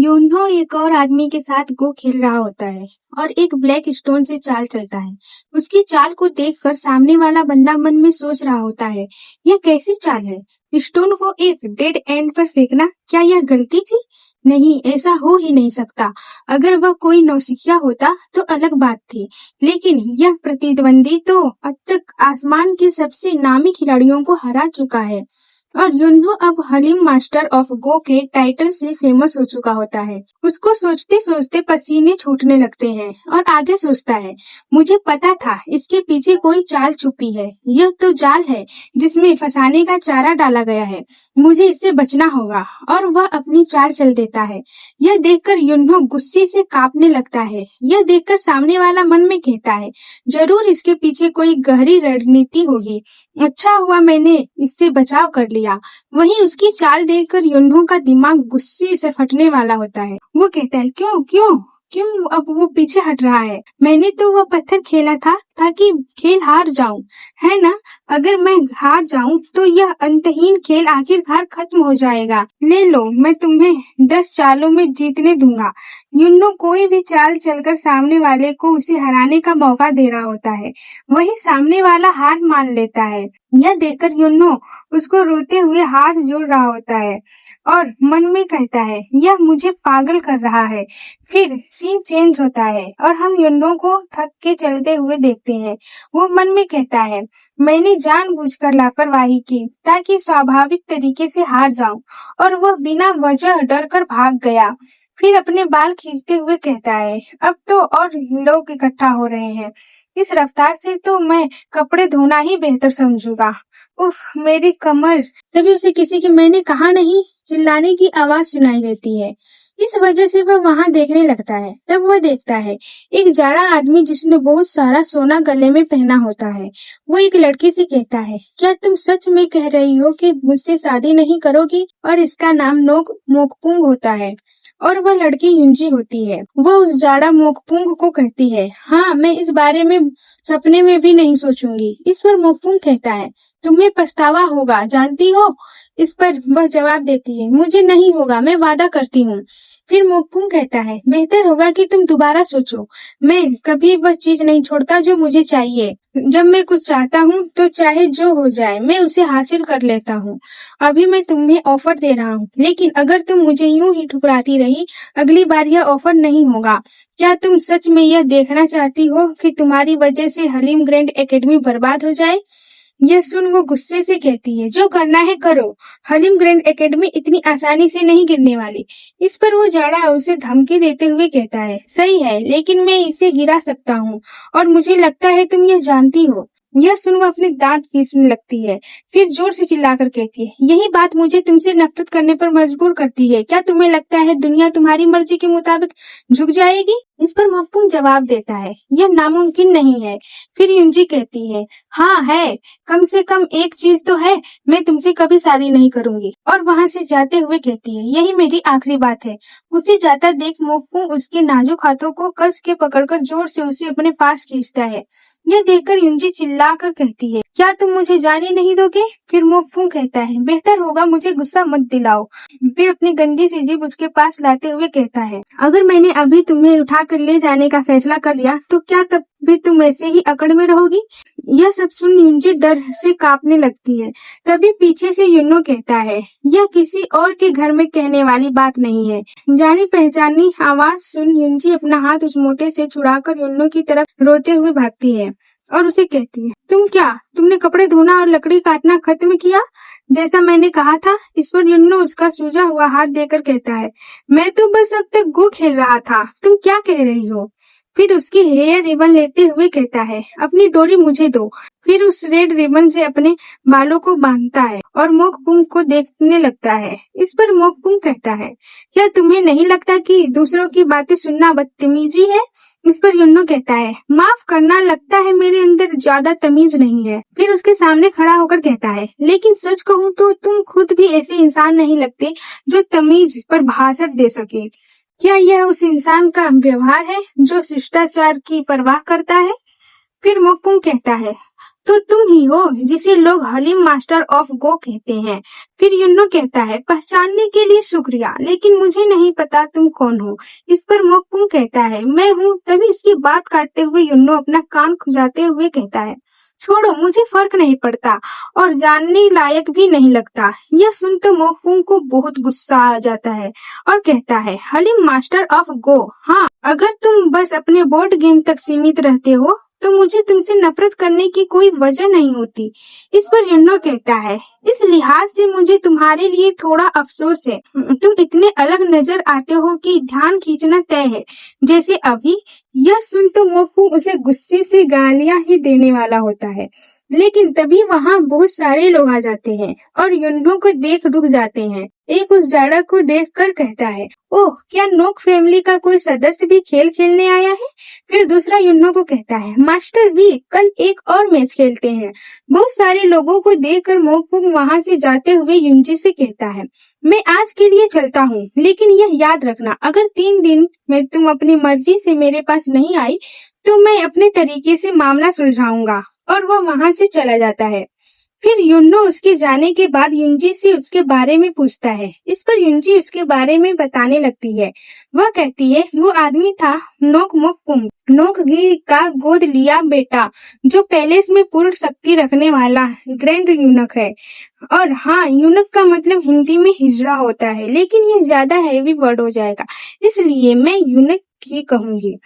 योन्हो एक और आदमी के साथ गो खेल रहा होता है और एक ब्लैक स्टोन से चाल चलता है। उसकी चाल को देखकर सामने वाला बंदा मन में सोच रहा होता है, यह कैसी चाल है? स्टोन को एक डेड एंड पर फेंकना, क्या यह गलती थी? नहीं, ऐसा हो ही नहीं सकता। अगर वह कोई नौसिखिया होता तो अलग बात थी, लेकिन यह प्रतिद्वंदी तो अब तक आसमान के सबसे नामी खिलाड़ियों को हरा चुका है और युन्हो अब हलीम मास्टर ऑफ गो के टाइटल से फेमस हो चुका होता है। उसको सोचते सोचते पसीने छूटने लगते हैं और आगे सोचता है, मुझे पता था इसके पीछे कोई चाल छुपी है। यह तो जाल है जिसमें फंसाने का चारा डाला गया है। मुझे इससे बचना होगा। और वह अपनी चाल चल देता है। यह देखकर युन्हो गुस्से से कांपने लगता है। यह देखकर सामने वाला मन में कहता है, जरूर इसके पीछे कोई गहरी रणनीति होगी। अच्छा हुआ मैंने इससे बचाव कर लिया। वहीं उसकी चाल देखकर युन्हो का दिमाग गुस्से से फटने वाला होता है। वो कहता है, क्यों क्यों क्यों अब वो पीछे हट रहा है? मैंने तो वह पत्थर खेला था ताकि खेल हार जाऊं, है ना? अगर मैं हार जाऊं तो यह अंतहीन खेल आखिरकार खत्म हो जाएगा। ले लो, मैं तुम्हें 10 चालों में जीतने दूंगा। युन्हो कोई भी चाल चलकर सामने वाले को उसे हराने का मौका दे रहा होता है। वही सामने वाला हार मान लेता है। यह देखकर युन्हो उसको रोते हुए हाथ जोड़ रहा होता है और मन में कहता है, यह मुझे पागल कर रहा है। फिर सीन चेंज होता है और हम युन्हो को थक के चलते हुए देखते हैं। वो मन में कहता है, मैंने जानबूझकर लापरवाही की ताकि स्वाभाविक तरीके से हार जाऊं और वह बिना वजह डर कर भाग गया। फिर अपने बाल खींचते हुए कहता है, अब तो और लोग इकट्ठा हो रहे हैं। इस रफ्तार से तो मैं कपड़े धोना ही बेहतर समझूंगा। उफ, मेरी कमर। तभी उसे किसी की मैंने कहा नहीं चिल्लाने की आवाज सुनाई देती है। इस वजह से वह वहां देखने लगता है। तब वह देखता है एक जाड़ा आदमी जिसने बहुत सारा सोना गले में पहना होता है। वो एक लड़की से कहता है, क्या तुम सच में कह रही हो कि मुझसे शादी नहीं करोगी? और इसका नाम नोक मोकपुंग होता है और वह लड़की युंजी होती है। वह उस जाड़ा मोकपुंग को कहती है, हाँ, मैं इस बारे में सपने में भी नहीं सोचूंगी। इस पर मोकपुंग कहता है, तुम्हें पछतावा होगा, जानती हो? इस पर वह जवाब देती है, मुझे नहीं होगा, मैं वादा करती हूँ। फिर मोकपुंग कहता है, बेहतर होगा कि तुम दोबारा सोचो। मैं कभी वह चीज नहीं छोड़ता जो मुझे चाहिए। जब मैं कुछ चाहता हूँ तो चाहे जो हो जाए मैं उसे हासिल कर लेता हूँ। अभी मैं तुम्हें ऑफर दे रहा हूँ, लेकिन अगर तुम मुझे यूं ही ठुकराती रही, अगली बार यह ऑफर नहीं होगा। क्या तुम सच में यह देखना चाहती हो कि तुम्हारी वजह से हलीम ग्रैंड एकेडमी बर्बाद हो जाए? यह सुन वो गुस्से से कहती है, जो करना है करो। हलीम ग्रैंड एकेडमी इतनी आसानी से नहीं गिरने वाली। इस पर वो जाड़ा उसे धमकी देते हुए कहता है, सही है, लेकिन मैं इसे गिरा सकता हूँ और मुझे लगता है तुम यह जानती हो। यह सुन वो अपने दांत पीसने लगती है। फिर जोर से चिल्लाकर कहती है, यही बात मुझे तुमसे नफरत करने पर मजबूर करती है। क्या तुम्हें लगता है दुनिया तुम्हारी मर्जी के मुताबिक झुक जाएगी? इस पर मोकपुंग जवाब देता है, यह नामुमकिन नहीं है। फिर युंजी कहती है, हाँ है, कम से कम एक चीज तो है, मैं तुमसे कभी शादी नहीं करूंगी। और वहां से जाते हुए कहती है, यही मेरी आखिरी बात है। उसे जाता देख मोकपुंग उसके नाजुक हाथों को कस के पकड़कर जोर से उसे अपने पास खींचता है। यह देखकर युंजी चिल्लाकर कहती है, क्या तुम मुझे जाने नहीं दोगे? फिर मोकपुंग कहता है, बेहतर होगा मुझे गुस्सा मत दिलाओ। फिर अपनी गंदी सी जीभ उसके पास लाते हुए कहता है, अगर मैंने अभी तुम्हें उठाकर ले जाने का फैसला कर लिया तो क्या तब भी तुम ऐसे ही अकड़ में रहोगी? यह सब सुन युंजी डर से कांपने लगती है। तभी पीछे से युन्हो कहता है, यह किसी और के घर में कहने वाली बात नहीं है। जानी पहचानी आवाज सुन युंजी अपना हाथ उस मोटे से छुड़ाकर युन्हो की तरफ रोते हुए भागती है और उसे कहती है, तुमने कपड़े धोना और लकड़ी काटना खत्म किया जैसा मैंने कहा था? इस पर युन्हो उसका सूजा हुआ हाथ देकर कहता है, मैं तो बस अब तक गो खेल रहा था, तुम क्या कह रही हो? फिर उसकी हेयर रिबन लेते हुए कहता है, अपनी डोरी मुझे दो। फिर उस रेड रिबन से अपने बालों को बांधता है और मोकपुंग को देखने लगता है। इस पर मोकपुंग कहता है, क्या तुम्हें नहीं लगता कि दूसरों की बातें सुनना बदतमीजी है? इस पर युन्हो कहता है, माफ करना, लगता है मेरे अंदर ज्यादा तमीज नहीं है। फिर उसके सामने खड़ा होकर कहता है, लेकिन सच कहूँ तो तुम खुद भी ऐसे इंसान नहीं लगते जो तमीज पर भाषण दे सके। क्या यह उस इंसान का व्यवहार है जो शिष्टाचार की परवाह करता है? फिर मोकपुंग कहता है, तो तुम ही हो जिसे लोग हलीम मास्टर ऑफ गो कहते हैं। फिर युन्नो कहता है, पहचानने के लिए शुक्रिया, लेकिन मुझे नहीं पता तुम कौन हो। इस पर मोकपुंग कहता है, मैं हूँ। तभी उसकी बात काटते हुए युन्नो अपना कान खुजाते हुए कहता है, छोड़ो, मुझे फर्क नहीं पड़ता और जानने लायक भी नहीं लगता। यह सुन तो मोकपुंग को बहुत गुस्सा आ जाता है और कहता है, हलीम मास्टर ऑफ गो, हाँ, अगर तुम बस अपने बोर्ड गेम तक सीमित रहते हो तो मुझे तुमसे नफरत करने की कोई वजह नहीं होती। इस पर युन्नो कहता है, इस लिहाज से मुझे तुम्हारे लिए थोड़ा अफसोस है। तुम इतने अलग नजर आते हो कि ध्यान खींचना तय है, जैसे अभी। यह सुन तो मोकपुंग उसे गुस्से से गालियां ही देने वाला होता है, लेकिन तभी वहां बहुत सारे लोग आ जाते हैं और युन्नो को देख रुक जाते हैं। एक उस जाड़ा को देखकर कहता है, ओह, क्या नोक फैमिली का कोई सदस्य भी खेल खेलने आया है? फिर दूसरा युन्नो को कहता है, मास्टर वी, कल एक और मैच खेलते हैं। बहुत सारे लोगों को देखकर मोकपुंग वहां से जाते हुए युनजी से कहता है, मैं आज के लिए चलता हूँ, लेकिन यह याद रखना, अगर 3 दिन में तुम अपनी मर्जी से मेरे पास नहीं आई तो मैं अपने तरीके से मामला सुलझाऊंगा। और वह वहां से चला जाता है। फिर युन्नो उसके जाने के बाद युनजी से उसके बारे में पूछता है। इस पर युनजी उसके बारे में बताने लगती है। वह कहती है, वो आदमी था नोक मोकपुंग, नोक गी का गोद लिया बेटा, जो पैलेस में पूर्ण शक्ति रखने वाला ग्रैंड यूनक है। और हाँ, यूनक का मतलब हिंदी में हिजड़ा होता है, लेकिन ये ज्यादा हैवी वर्ड हो जाएगा, इसलिए मैं यूनक ही कहूंगी।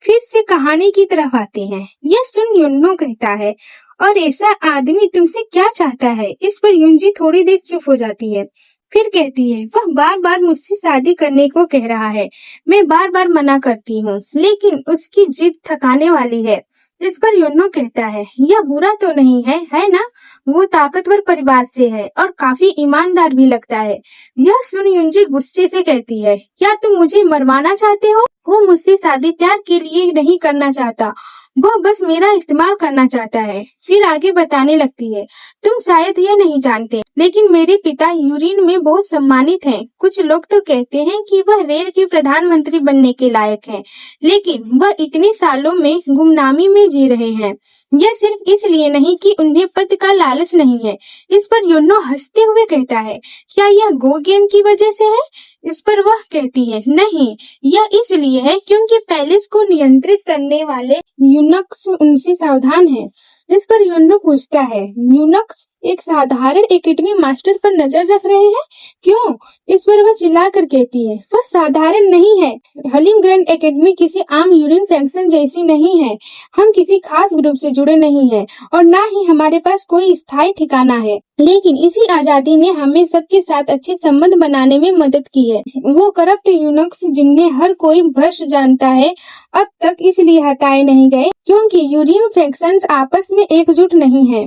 फिर से कहानी की तरफ आते हैं। यह सुन युन्नो कहता है, और ऐसा आदमी तुमसे क्या चाहता है? इस पर युनजी थोड़ी देर चुप हो जाती है। फिर कहती है, वह बार बार मुझसे शादी करने को कह रहा है। मैं बार बार मना करती हूँ, लेकिन उसकी जिद थकाने वाली है। इस पर युन्नो कहता है, यह बुरा तो नहीं है ना? वो ताकतवर परिवार से है और काफी ईमानदार भी लगता है। यह सुन युनजी गुस्से से कहती है, क्या तुम मुझे मरवाना चाहते हो? वो मुझसे शादी प्यार के लिए नहीं करना चाहता, वह बस मेरा इस्तेमाल करना चाहता है। फिर आगे बताने लगती है, तुम शायद यह नहीं जानते, लेकिन मेरे पिता यूरिन में बहुत सम्मानित हैं। कुछ लोग तो कहते हैं कि वह रेल के प्रधानमंत्री बनने के लायक हैं, लेकिन वह इतने सालों में गुमनामी में जी रहे हैं। यह सिर्फ इसलिए नहीं कि उन्हें पद का लालच नहीं है। इस पर युन्नो हंसते हुए कहता है, क्या यह गो गेम की वजह से है? इस पर वह कहती है, नहीं, यह इसलिए है क्योंकि पैलेस को नियंत्रित करने वाले यूनक्स उनसे सावधान हैं। इस पर युन्नो पूछता है, यूनक्स एक साधारण एकेडमी मास्टर पर नजर रख रहे हैं, क्यों? इस पर वह चिल्लाकर कहती है, वह साधारण नहीं है। हलीम ग्रैंड एकेडमी किसी आम यूरिन फैक्शन जैसी नहीं है। हम किसी खास ग्रुप से जुड़े नहीं हैं और ना ही हमारे पास कोई स्थायी ठिकाना है, लेकिन इसी आजादी ने हमें सबके साथ अच्छे संबंध बनाने में मदद की है। वो करप्ट यूनक्स जिन्हें हर कोई भ्रष्ट जानता है, अब तक इसलिए हटाए नहीं गए क्योंकि यूरिन फैक्शंस आपस में एकजुट नहीं है।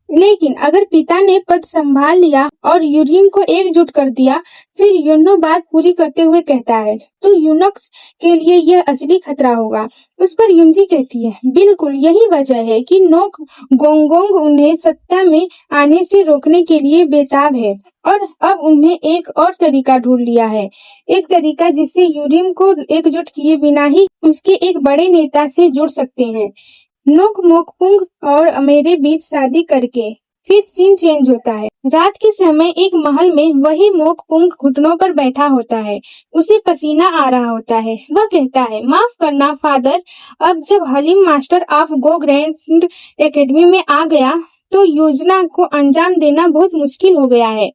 लेकिन अगर पिता ने पद संभाल लिया और यूरिन को एकजुट कर दिया, फिर युन्नो बात पूरी करते हुए कहता है, तो यूनक्स के लिए यह असली खतरा होगा। उस पर युनजी कहती है, बिल्कुल यही वजह है कि नोक गोंगोंग उन्हें सत्ता में आने से रोकने के लिए बेताब है और अब उन्हें एक और तरीका ढूंढ लिया है, एक तरीका जिससे यूरिन को एकजुट किए बिना ही उसके एक बड़े नेता से जुड़ सकते हैं। नोक मोकपुंग और मेरे बीच शादी करके। फिर सीन चेंज होता है। रात के समय एक महल में वही मोकपुंग घुटनों पर बैठा होता है। उसे पसीना आ रहा होता है। वह कहता है, माफ करना फादर, अब जब Haleem master of go grand academy में आ गया तो योजना को अंजाम देना बहुत मुश्किल हो गया है।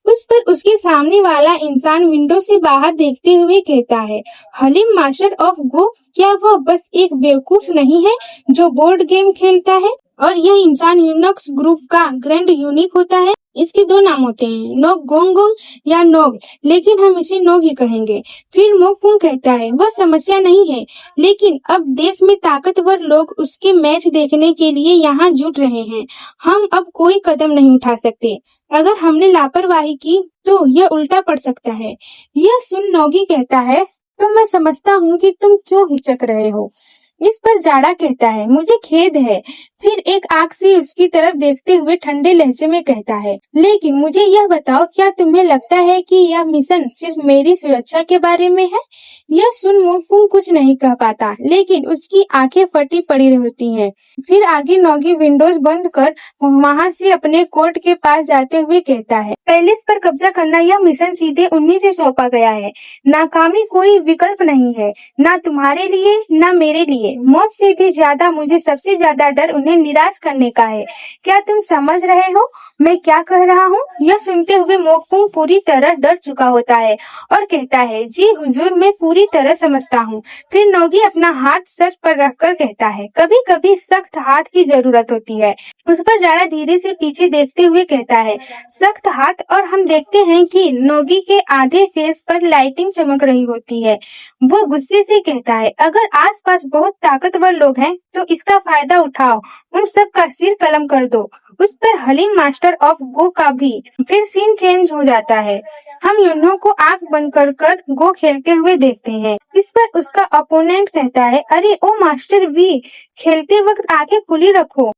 उस पर उसके सामने वाला इंसान विंडो से बाहर देखते हुए कहता है, हलीम मास्टर ऑफ गो, क्या वह बस एक बेवकूफ नहीं है जो बोर्ड गेम खेलता है? और यह इंसान यूनक्स ग्रुप का ग्रैंड यूनिक होता है। इसके 2 नाम होते हैं, नोक गोंगोंग या नोग, लेकिन हम इसे नोग ही कहेंगे। फिर मोकपुंग कहता है, वह समस्या नहीं है, लेकिन अब देश में ताकतवर लोग उसके मैच देखने के लिए यहाँ जुट रहे हैं। हम अब कोई कदम नहीं उठा सकते। अगर हमने लापरवाही की तो यह उल्टा पड़ सकता है। यह सुन नोगी कहता है, तो मैं समझता हूँ कि तुम क्यों हिचक रहे हो। इस पर जाड़ा कहता है, मुझे खेद है। फिर एक आंख से उसकी तरफ देखते हुए ठंडे लहजे में कहता है, लेकिन मुझे यह बताओ, क्या तुम्हें लगता है कि यह मिशन सिर्फ मेरी सुरक्षा के बारे में है? यह सुन मोकपुंग कुछ नहीं कह पाता, लेकिन उसकी आंखें फटी पड़ी होती हैं। फिर आगे नौगी विंडोज बंद कर वहां से अपने कोर्ट के पास जाते हुए कहता है, पैलेस पर कब्जा करना यह मिशन सीधे उन्हीं से सौंपा गया है। नाकामी कोई विकल्प नहीं है, ना तुम्हारे लिए ना मेरे लिए। मौत से भी ज्यादा मुझे सबसे ज्यादा डर उन्हें निराश करने का है। क्या तुम समझ रहे हो मैं क्या कह रहा हूँ? यह सुनते हुए मोकपुंग पूरी तरह डर चुका होता है और कहता है, जी हुजूर, मैं पूरी तरह समझता हूँ। फिर नौगी अपना हाथ सर पर रखकर कहता है, कभी कभी सख्त हाथ की जरूरत होती है। उस पर जाड़ा धीरे से पीछे देखते हुए कहता है, सख्त हाथ। और हम देखते हैं कि नौगी के आधे फेस पर लाइटिंग चमक रही होती है। वो गुस्से से कहता है, अगर आसपास बहुत ताकतवर लोग हैं तो इसका फायदा उठाओ, उन सब का सिर कलम कर दो। उस पर हलीम मास्टर ऑफ गो का भी। फिर सीन चेंज हो जाता है। हम यूनहो को आंख बंद कर गो खेलते हुए देखते हैं। इस पर उसका अपोनेंट कहता है, अरे ओ मास्टर वी, खेलते वक्त आंखें खुली रखो।